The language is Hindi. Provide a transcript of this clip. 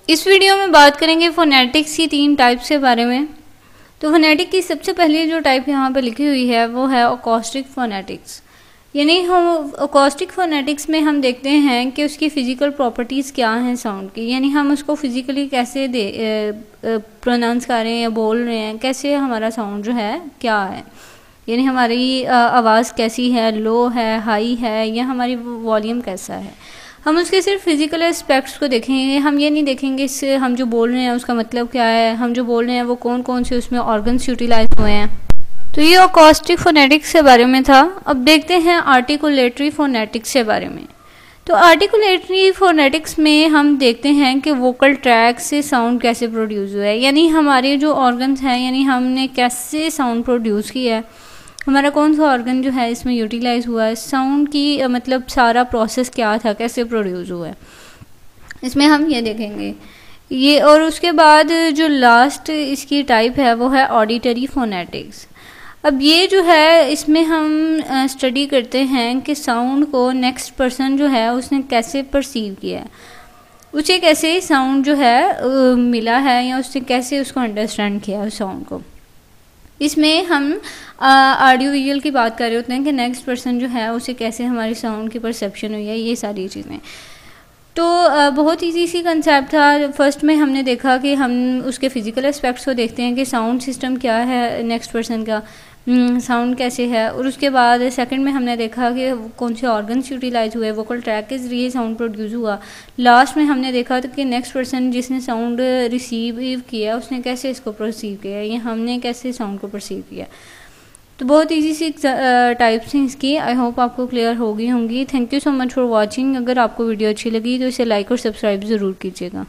इस वीडियो में बात करेंगे फोनेटिक्स की 3 टाइप्स के बारे में। तो फोनेटिक की सबसे पहली जो टाइप यहाँ पे लिखी हुई है वो है अकॉस्टिक फोनेटिक्स। यानी हम अकॉस्टिक फोनेटिक्स में हम देखते हैं कि उसकी फ़िज़िकल प्रॉपर्टीज़ क्या हैं साउंड की, यानी हम उसको फिज़िकली कैसे प्रोनाउंस कर रहे हैं या बोल रहे हैं, कैसे हमारा साउंड जो है क्या है, यानी हमारी आवाज़ कैसी है, लो है, हाई है, या हमारी वॉल्यूम कैसा है। हम उसके सिर्फ फिज़िकल एस्पेक्ट्स को देखेंगे, हम ये नहीं देखेंगे इससे हम जो बोल रहे हैं उसका मतलब क्या है, हम जो बोल रहे हैं वो कौन कौन से उसमें ऑर्गन्स यूटिलाइज हुए हैं। तो ये अकॉस्टिक फोनेटिक्स के बारे में था। अब देखते हैं आर्टिकुलेटरी फोनेटिक्स के बारे में। तो आर्टिकुलेटरी फोनेटिक्स में हम देखते हैं कि वोकल ट्रैक से साउंड कैसे प्रोड्यूस हुआ है, यानी हमारे जो ऑर्गन्स हैं, यानी हमने कैसे साउंड प्रोड्यूस किया है, हमारा कौन सा ऑर्गन जो है इसमें यूटिलाइज हुआ है, साउंड की मतलब सारा प्रोसेस क्या था, कैसे प्रोड्यूस हुआ है, इसमें हम ये देखेंगे ये। और उसके बाद जो लास्ट इसकी टाइप है वो है ऑडिटरी फोनेटिक्स। अब ये जो है इसमें हम स्टडी करते हैं कि साउंड को नेक्स्ट पर्सन जो है उसने कैसे परसीव किया है, उसे कैसे साउंड जो है मिला है, या उसने कैसे उसको अंडरस्टैंड किया है उस साउंड को। इसमें हम ऑडियो विजुअल की बात कर रहे होते हैं कि नेक्स्ट पर्सन जो है उसे कैसे हमारी साउंड की परसेप्शन हुई है, ये सारी चीज़ें। तो बहुत ईजी सी कंसेप्ट था। फर्स्ट में हमने देखा कि हम उसके फिज़िकल एस्पेक्ट्स को देखते हैं कि साउंड सिस्टम क्या है नेक्स्ट पर्सन का, साउंड कैसे है, और उसके बाद सेकंड में हमने देखा कि कौन से ऑर्गन्स यूटिलाइज हुए, वोकल ट्रैक के ज़रिए साउंड प्रोड्यूस हुआ। लास्ट में हमने देखा था कि नेक्स्ट पर्सन जिसने साउंड रिसीव किया उसने कैसे इसको परसीव किया, या हमने कैसे साउंड को परसीव किया। तो बहुत इजी सी टाइप्स हैं इसकी। आई होप आपको क्लियर हो गई होंगी। Thank you so much for watching. अगर आपको वीडियो अच्छी लगी तो इसे लाइक और सब्सक्राइब ज़रूर कीजिएगा।